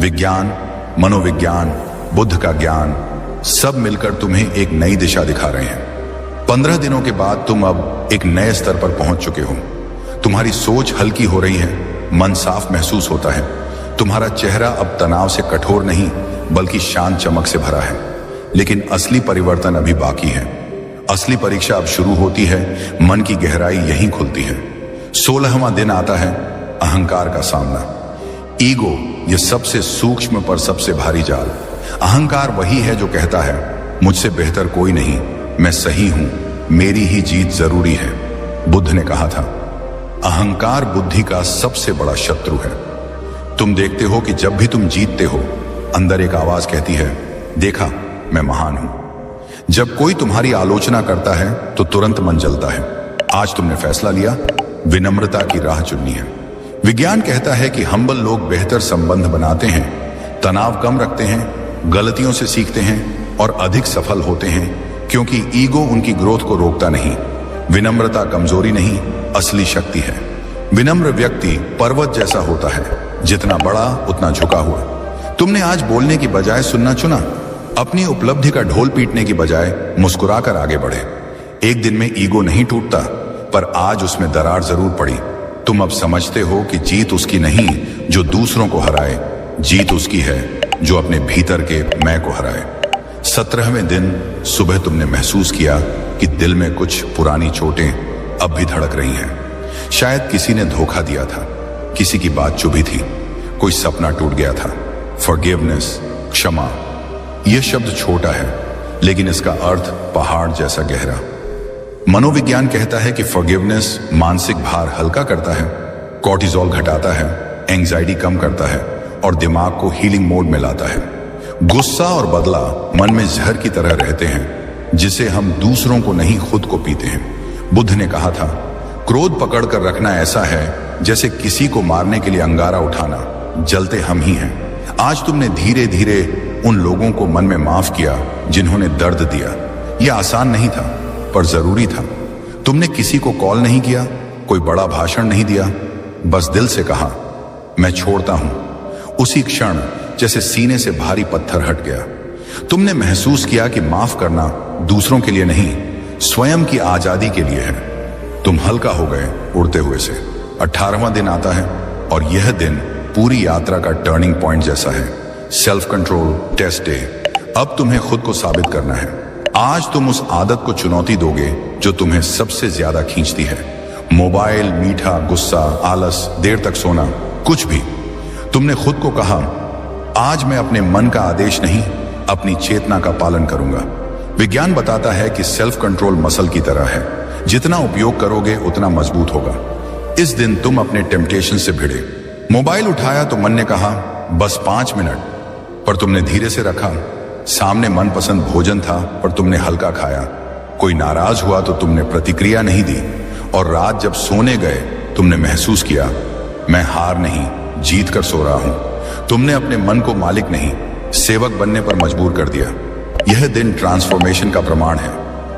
विज्ञान, मनोविज्ञान, बुद्ध का ज्ञान, सब मिलकर तुम्हें एक नई दिशा दिखा रहे हैं। 15 दिनों के बाद तुम अब एक नए स्तर पर पहुंच चुके हो। तुम्हारी सोच हल्की हो रही है, मन साफ महसूस होता है। तुम्हारा चेहरा अब तनाव से कठोर नहीं बल्कि शांत चमक से भरा है। लेकिन असली परिवर्तन अभी बाकी है। असली परीक्षा अब शुरू होती है। मन की गहराई यहीं खुलती है। 16वां दिन आता है, अहंकार का सामना। ईगो, ये सबसे सूक्ष्म पर सबसे भारी जाल। अहंकार वही है जो कहता है, मुझसे बेहतर कोई नहीं, मैं सही हूं, मेरी ही जीत जरूरी है। बुद्ध ने कहा था, अहंकार बुद्धि का सबसे बड़ा शत्रु है। तुम देखते हो कि जब भी तुम जीतते हो, अंदर एक आवाज कहती है, देखा, मैं महान हूं। जब कोई तुम्हारी आलोचना करता है तो तुरंत मन जलता है। आज तुमने फैसला लिया, विनम्रता की राह चुननी है। विज्ञान कहता है कि हम्बल लोग बेहतर संबंध बनाते हैं, तनाव कम रखते हैं, गलतियों से सीखते हैं और अधिक सफल होते हैं, क्योंकि ईगो उनकी ग्रोथ को रोकता नहीं। विनम्रता कमजोरी नहीं, असली शक्ति है। विनम्र व्यक्ति पर्वत जैसा होता है, जितना बड़ा उतना झुका हुआ। तुमने आज बोलने की बजाय सुनना चुना। अपनी उपलब्धि का ढोल पीटने की बजाय मुस्कुराकर आगे बढ़े। एक दिन में ईगो नहीं टूटता, पर आज उसमें दरार जरूर पड़ी। तुम अब समझते हो कि जीत उसकी नहीं जो दूसरों को हराए, जीत उसकी है जो अपने भीतर के मैं को हराए। 17वें दिन सुबह तुमने महसूस किया कि दिल में कुछ पुरानी चोटें अब भी धड़क रही हैं। शायद किसी ने धोखा दिया था, किसी की बात चुभी थी, कोई सपना टूट गया था। फॉरगिवनेस, क्षमा, यह शब्द छोटा है, लेकिन इसका अर्थ पहाड़ जैसा गहरा। मनोविज्ञान कहता है कि फॉरगिवनेस मानसिक भार हल्का करता है, कॉर्टिसोल घटाता है, एंजाइटी कम करता है और दिमाग को हीलिंग मोड में लाता है। गुस्सा और बदला मन में जहर की तरह रहते हैं, जिसे हम दूसरों को नहीं खुद को पीते हैं। बुद्ध ने कहा था, क्रोध पकड़ कर रखना ऐसा है जैसे किसी को मारने के लिए अंगारा उठाना, जलते हम ही हैं। आज तुमने धीरे धीरे उन लोगों को मन में माफ किया जिन्होंने दर्द दिया। यह आसान नहीं था, पर जरूरी था। तुमने किसी को कॉल नहीं किया, कोई बड़ा भाषण नहीं दिया, बस दिल से कहा, मैं छोड़ता हूं। उसी क्षण जैसे सीने से भारी पत्थर हट गया। तुमने महसूस किया कि माफ करना दूसरों के लिए नहीं, स्वयं की आजादी के लिए है। तुम हल्का हो गए उड़ते हुए से। 18वां दिन आता है और यह दिन पूरी यात्रा का टर्निंग पॉइंट जैसा है। Self control test day. अब तुम्हें खुद को साबित करना है। आज तुम उस आदत को चुनौती दोगे जो तुम्हें सबसे ज्यादा खींचती है। मोबाइल, मीठा, गुस्सा, आलस, देर तक सोना, कुछ भी। तुमने खुद को कहा, आज मैं अपने मन का आदेश नहीं, अपनी चेतना का पालन करूंगा। विज्ञान बताता है कि सेल्फ कंट्रोल मसल की तरह है, जितना उपयोग करोगे उतना मजबूत होगा। इस दिन तुम अपने टेम्पटेशन से भिड़े। मोबाइल उठाया तो मन ने कहा, बस 5 मिनट, पर तुमने धीरे से रखा। सामने मनपसंद भोजन था, पर तुमने हल्का खाया। कोई नाराज हुआ तो तुमने प्रतिक्रिया नहीं दी। और रात जब सोने गए, तुमने महसूस किया, मैं हार नहीं, जीत कर सो रहा हूं। तुमने अपने मन को मालिक नहीं, सेवक बनने पर मजबूर कर दिया। यह दिन ट्रांसफॉर्मेशन का प्रमाण है।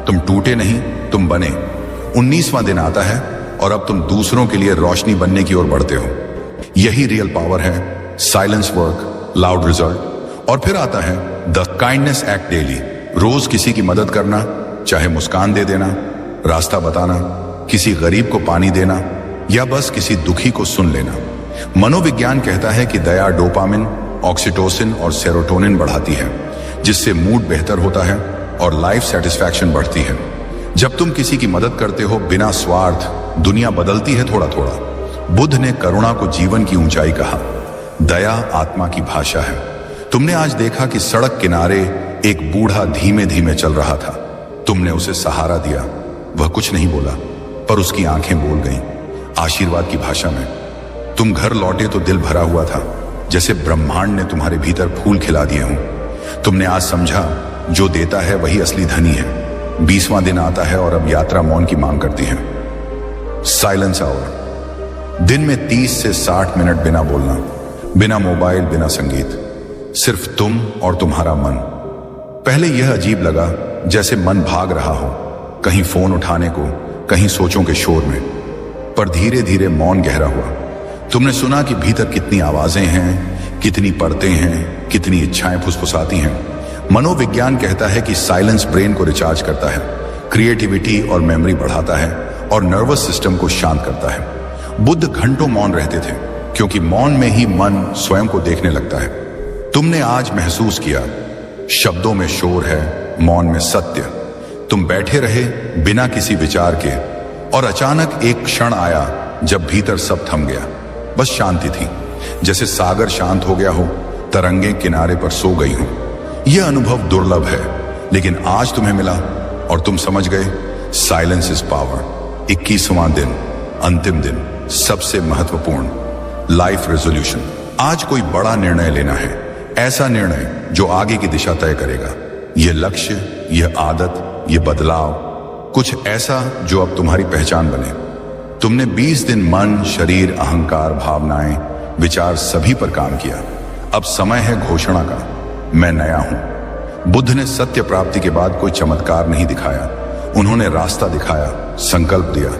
तुम टूटे नहीं, तुम बने। 19वां दिन आता है और अब तुम दूसरों के लिए रोशनी बनने की ओर बढ़ते हो। यही रियल पावर है। Silence work, loud result. और फिर आता है द काइंडनेस एक्ट डेली। रोज किसी की मदद करना, चाहे मुस्कान दे देना, रास्ता बताना, किसी गरीब को पानी देना या बस किसी दुखी को सुन लेना। मनोविज्ञान कहता है कि दया डोपामिन, ऑक्सीटोसिन और सेरोटोनिन बढ़ाती है, जिससे मूड बेहतर होता है और लाइफ सेटिस्फैक्शन बढ़ती है। जब तुम किसी की मदद करते हो बिना स्वार्थ, दुनिया बदलती है थोड़ा थोड़ा। बुद्ध ने करुणा को जीवन की ऊंचाई कहा। दया आत्मा की भाषा है। तुमने आज देखा कि सड़क किनारे एक बूढ़ा धीमे धीमे चल रहा था। तुमने उसे सहारा दिया। वह कुछ नहीं बोला, पर उसकी आंखें बोल गईं, आशीर्वाद की भाषा में। तुम घर लौटे तो दिल भरा हुआ था, जैसे ब्रह्मांड ने तुम्हारे भीतर फूल खिला दिए हों। तुमने आज समझा जो देता है वही असली धनी है। 20वां दिन आता है और अब यात्रा मौन की मांग करती है। Silence hour. दिन में 30 से 60 मिनट बिना बोलना, बिना मोबाइल, बिना संगीत, सिर्फ तुम और तुम्हारा मन। पहले यह अजीब लगा, जैसे मन भाग रहा हो, कहीं फोन उठाने को, कहीं सोचों के शोर में। पर धीरे धीरे मौन गहरा हुआ। तुमने सुना कि भीतर कितनी आवाजें हैं, कितनी परतें हैं, कितनी इच्छाएं फुसफुसाती हैं। मनोविज्ञान कहता है कि साइलेंस ब्रेन को रिचार्ज करता है, क्रिएटिविटी और मेमोरी बढ़ाता है और नर्वस सिस्टम को शांत करता है। बुद्ध घंटों मौन रहते थे, क्योंकि मौन में ही मन स्वयं को देखने लगता है। तुमने आज महसूस किया, शब्दों में शोर है, मौन में सत्य। तुम बैठे रहे बिना किसी विचार के, और अचानक एक क्षण आया जब भीतर सब थम गया। बस शांति थी, जैसे सागर शांत हो गया हो, तरंगें किनारे पर सो गई हों। यह अनुभव दुर्लभ है, लेकिन आज तुम्हें मिला और तुम समझ गए, साइलेंस इज पावर। 21वां दिन, अंतिम दिन, सबसे महत्वपूर्ण लाइफ रेजोल्यूशन। आज कोई बड़ा निर्णय लेना है, ऐसा निर्णय जो आगे की दिशा तय करेगा। यह लक्ष्य, यह आदत, यह बदलाव, कुछ ऐसा जो अब तुम्हारी पहचान बने। तुमने 20 दिन मन, शरीर, अहंकार, भावनाएं, विचार सभी पर काम किया। अब समय है घोषणा का, मैं नया हूं। बुद्ध ने सत्य प्राप्ति के बाद कोई चमत्कार नहीं दिखाया, उन्होंने रास्ता दिखाया, संकल्प दिया।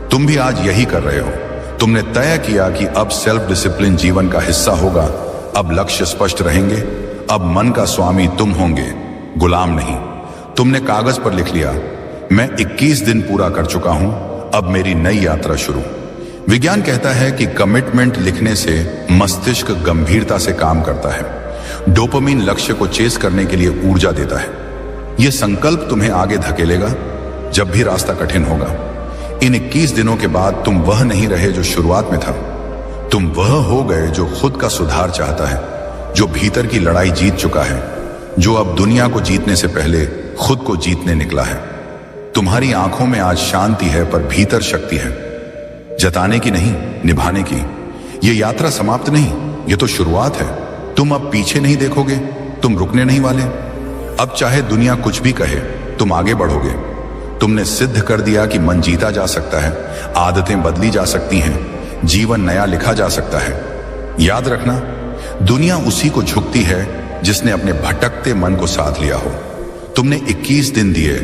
तुम भी आज यही कर रहे हो। तुमने तय किया कि अब सेल्फ डिसिप्लिन जीवन का हिस्सा होगा। अब लक्ष्य स्पष्ट रहेंगे, अब मन का स्वामी तुम होंगे, गुलाम नहीं। तुमने कागज पर लिख लिया, मैं 21 दिन पूरा कर चुका हूं, अब मेरी नई यात्रा शुरू। विज्ञान कहता है कि कमिटमेंट लिखने से मस्तिष्क गंभीरता से काम करता है। डोपामिन लक्ष्य को चेस करने के लिए ऊर्जा देता है। यह संकल्प तुम्हें आगे धकेलेगा जब भी रास्ता कठिन होगा। इन 21 दिनों के बाद तुम वह नहीं रहे जो शुरुआत में था। तुम वह हो गए जो खुद का सुधार चाहता है, जो भीतर की लड़ाई जीत चुका है, जो अब दुनिया को जीतने से पहले खुद को जीतने निकला है। तुम्हारी आंखों में आज शांति है, पर भीतर शक्ति है, जताने की नहीं, निभाने की। यह यात्रा समाप्त नहीं, यह तो शुरुआत है। तुम अब पीछे नहीं देखोगे, तुम रुकने नहीं वाले। अब चाहे दुनिया कुछ भी कहे, तुम आगे बढ़ोगे। तुमने सिद्ध कर दिया कि मन जीता जा सकता है, आदतें बदली जा सकती हैं, जीवन नया लिखा जा सकता है। याद रखना, दुनिया उसी को झुकती है जिसने अपने भटकते मन को साथ लिया हो। तुमने 21 दिन दिए,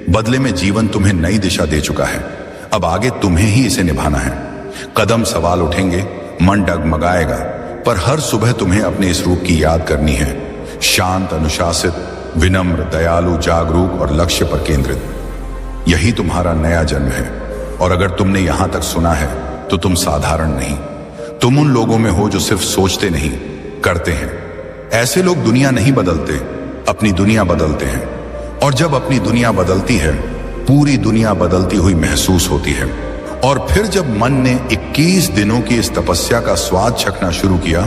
बदले में जीवन तुम्हें नई दिशा दे चुका है। अब आगे तुम्हें ही इसे निभाना है। कदम सवाल उठेंगे, मन डगमगाएगा, पर हर सुबह तुम्हें अपने इस रूप की याद करनी है। शांत, अनुशासित, विनम्र, दयालु, जागरूक और लक्ष्य पर केंद्रित। यही तुम्हारा नया जन्म है। और अगर तुमने यहां तक सुना है तो तुम साधारण नहीं। तुम उन लोगों में हो जो सिर्फ सोचते नहीं, करते हैं। ऐसे लोग दुनिया नहीं बदलते, अपनी दुनिया बदलते हैं। और जब अपनी दुनिया बदलती है, पूरी दुनिया बदलती हुई महसूस होती है। और फिर जब मन ने 21 दिनों की इस तपस्या का स्वाद चखना शुरू किया,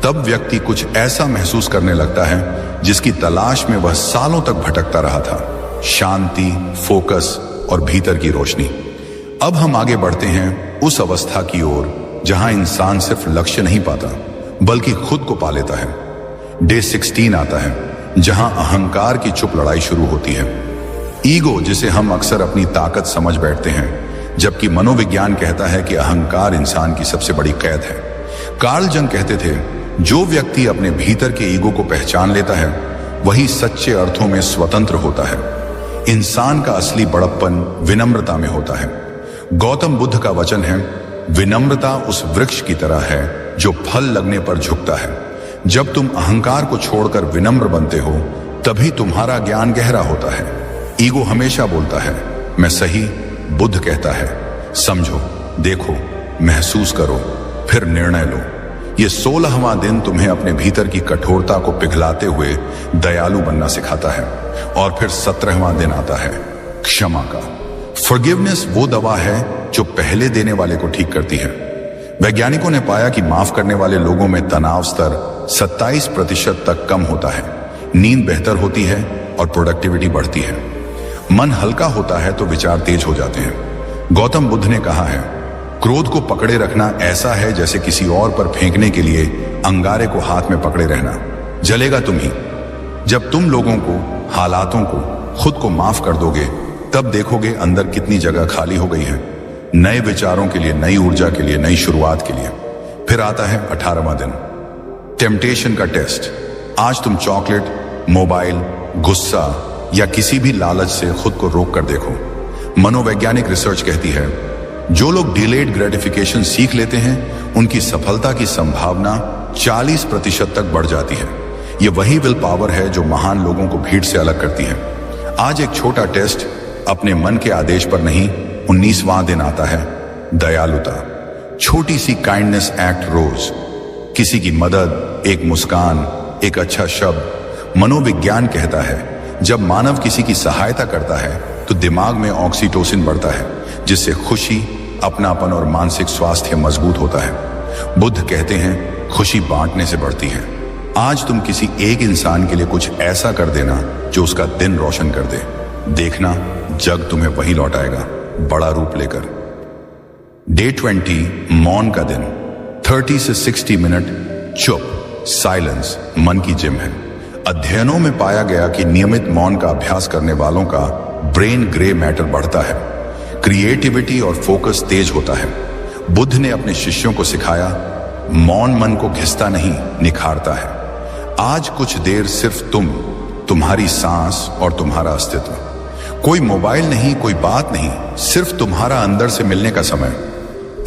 तब व्यक्ति कुछ ऐसा महसूस करने लगता है जिसकी तलाश में वह सालों तक भटकता रहा था। शांति, फोकस और भीतर की रोशनी। अब हम आगे बढ़ते हैं उस अवस्था की ओर जहां इंसान सिर्फ लक्ष्य नहीं पाता, बल्कि खुद को पा लेता है। डे 16 आता है, जहां अहंकार की चुप लड़ाई शुरू होती है। ईगो, जिसे हम अक्सर अपनी ताकत समझ बैठते हैं, जबकि मनोविज्ञान कहता है कि अहंकार इंसान की सबसे बड़ी कैद है। कार्ल जंग कहते थे, जो व्यक्ति अपने भीतर के ईगो को पहचान लेता है, वही सच्चे अर्थों में स्वतंत्र होता है। इंसान का असली बड़प्पन विनम्रता में होता है। गौतम बुद्ध का वचन है, विनम्रता उस वृक्ष की तरह है जो फल लगने पर झुकता है। जब तुम अहंकार को छोड़कर विनम्र बनते हो, तभी तुम्हारा ज्ञान गहरा होता है। ईगो हमेशा बोलता है, मैं सही। बुद्ध कहता है, समझो, देखो, महसूस करो, फिर निर्णय लो। ये 16वां दिन तुम्हें अपने भीतर की कठोरता को पिघलाते हुए दयालु बनना सिखाता है। और फिर 17वां दिन आता है, क्षमा का। फॉरगिवनेस वो दवा है जो पहले देने वाले को ठीक करती है। वैज्ञानिकों ने पाया कि माफ करने वाले लोगों में तनाव स्तर 27% तक कम होता है, नींद बेहतर होती है और प्रोडक्टिविटी बढ़ती है। मन हल्का होता है तो विचार तेज हो जाते हैं। गौतम बुद्ध ने कहा है, क्रोध को पकड़े रखना ऐसा है जैसे किसी और पर फेंकने के लिए अंगारे को हाथ में पकड़े रहना। जलेगा तुम ही। जब तुम लोगों को, हालातों को, खुद को माफ कर दोगे, तब देखोगे अंदर कितनी जगह खाली हो गई है, नए विचारों के लिए, नई ऊर्जा के लिए, नई शुरुआत के लिए। फिर आता है 18वां दिन, टेम्पटेशन का टेस्ट। आज तुम चॉकलेट, मोबाइल, गुस्सा या किसी भी लालच से खुद को रोक कर देखो। मनोवैज्ञानिक रिसर्च कहती है, जो लोग डिलेड ग्रेटिफिकेशन सीख लेते हैं, उनकी सफलता की संभावना 40% तक बढ़ जाती है। ये वही विल पावर है जो महान लोगों को भीड़ से अलग करती है। आज एक छोटा टेस्ट, अपने मन के आदेश पर नहीं। 19वां दिन आता है, दयालुता। छोटी सी काइंडनेस एक्ट रोज, किसी की मदद, एक मुस्कान, एक अच्छा शब्द। मनोविज्ञान कहता है, जब मानव किसी की सहायता करता है तो दिमाग में ऑक्सीटोसिन बढ़ता है, जिससे खुशी, अपनापन और मानसिक स्वास्थ्य मजबूत होता है। बुद्ध कहते हैं, खुशी बांटने से बढ़ती है। आज तुम किसी एक इंसान के लिए कुछ ऐसा कर देना जो उसका दिन रोशन कर दे। देखना, जग तुम्हें वही लौटाएगा, बड़ा रूप लेकर। डे 20, मौन का दिन। 30 से 60 मिनट चुप, साइलेंस मन की जिम है। अध्ययनों में पाया गया कि नियमित मौन का अभ्यास करने वालों का ब्रेन ग्रे मैटर बढ़ता है, क्रिएटिविटी और फोकस तेज होता है। बुद्ध ने अपने शिष्यों को सिखाया, मौन मन को घिसता नहीं, निखारता है। आज कुछ देर सिर्फ तुम, तुम्हारी सांस और तुम्हारा अस्तित्व। कोई मोबाइल नहीं, कोई बात नहीं, सिर्फ तुम्हारा अंदर से मिलने का समय।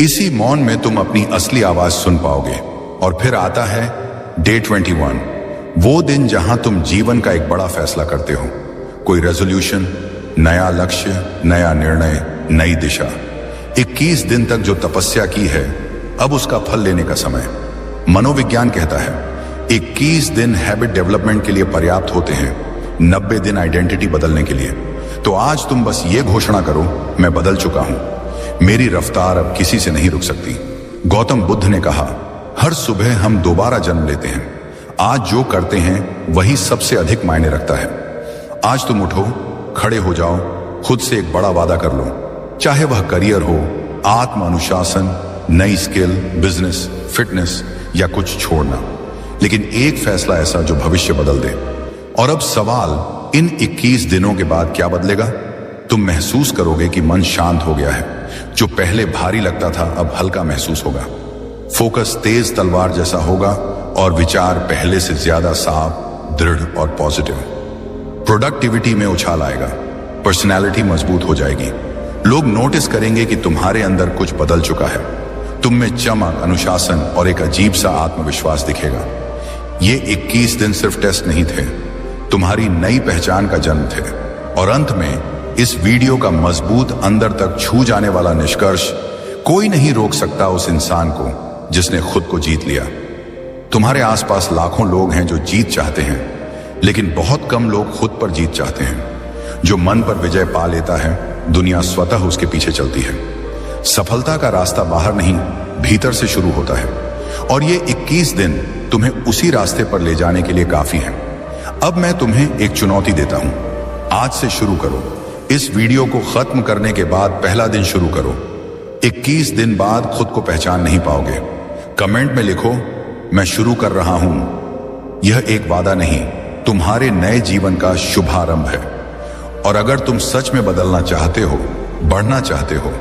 इसी मौन में तुम अपनी असली आवाज सुन पाओगे। और फिर आता है डे 21, वो दिन जहां तुम जीवन का एक बड़ा फैसला करते हो। कोई रेजोल्यूशन, नया लक्ष्य, नया निर्णय, नई दिशा। 21 दिन तक जो तपस्या की है, अब उसका फल लेने का समय। मनोविज्ञान कहता है, 21 दिन हैबिट डेवलपमेंट के लिए पर्याप्त होते हैं, 90 दिन आइडेंटिटी बदलने के लिए। तो आज तुम बस ये घोषणा करो, मैं बदल चुका हूं, मेरी रफ्तार अब किसी से नहीं रुक सकती। गौतम बुद्ध ने कहा, हर सुबह हम दोबारा जन्म लेते हैं। आज जो करते हैं वही सबसे अधिक मायने रखता है। आज तुम उठो, खड़े हो जाओ, खुद से एक बड़ा वादा कर लो, चाहे वह करियर हो, आत्म अनुशासन, नई स्किल, बिजनेस, फिटनेस या कुछ छोड़ना, लेकिन एक फैसला ऐसा जो भविष्य बदल दे। और अब सवाल, इन 21 दिनों के बाद क्या बदलेगा? तुम महसूस करोगे कि मन शांत हो गया है। जो पहले भारी लगता था अब हल्का महसूस होगा। फोकस तेज तलवार जैसा होगा और विचार पहले से ज्यादा साफ, दृढ़ और पॉजिटिव। प्रोडक्टिविटी में उछाल आएगा, पर्सनैलिटी मजबूत हो जाएगी। लोग नोटिस करेंगे कि तुम्हारे अंदर कुछ बदल चुका है। तुम में चमक, अनुशासन और एक अजीब सा आत्मविश्वास दिखेगा। ये 21 दिन सिर्फ टेस्ट नहीं थे, तुम्हारी नई पहचान का जन्म थे। और अंत में इस वीडियो का मजबूत, अंदर तक छू जाने वाला निष्कर्ष, कोई नहीं रोक सकता उस इंसान को जिसने खुद को जीत लिया। तुम्हारे आसपास लाखों लोग हैं जो जीत चाहते हैं, लेकिन बहुत कम लोग खुद पर जीत चाहते हैं। जो मन पर विजय पा लेता है, दुनिया स्वतः उसके पीछे चलती है। सफलता का रास्ता बाहर नहीं, भीतर से शुरू होता है। और ये 21 दिन तुम्हें उसी रास्ते पर ले जाने के लिए काफी हैं। अब मैं तुम्हें एक चुनौती देता हूं, आज से शुरू करो। इस वीडियो को खत्म करने के बाद पहला दिन शुरू करो। 21 दिन बाद खुद को पहचान नहीं पाओगे। कमेंट में लिखो, मैं शुरू कर रहा हूं। यह एक वादा नहीं, तुम्हारे नए जीवन का शुभारंभ है। और अगर तुम सच में बदलना चाहते हो, बढ़ना चाहते हो,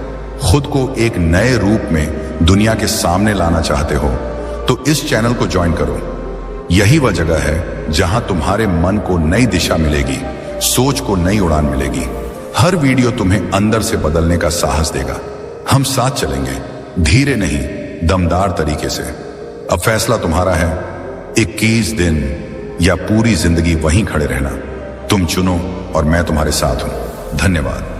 खुद को एक नए रूप में दुनिया के सामने लाना चाहते हो, तो इस चैनल को ज्वाइन करो। यही वह जगह है जहां तुम्हारे मन को नई दिशा मिलेगी, सोच को नई उड़ान मिलेगी। हर वीडियो तुम्हें अंदर से बदलने का साहस देगा। हम साथ चलेंगे, धीरे नहीं, दमदार तरीके से। अब फैसला तुम्हारा है, 21 दिन या पूरी जिंदगी वहीं खड़े रहना। तुम चुनो और मैं तुम्हारे साथ हूं। धन्यवाद।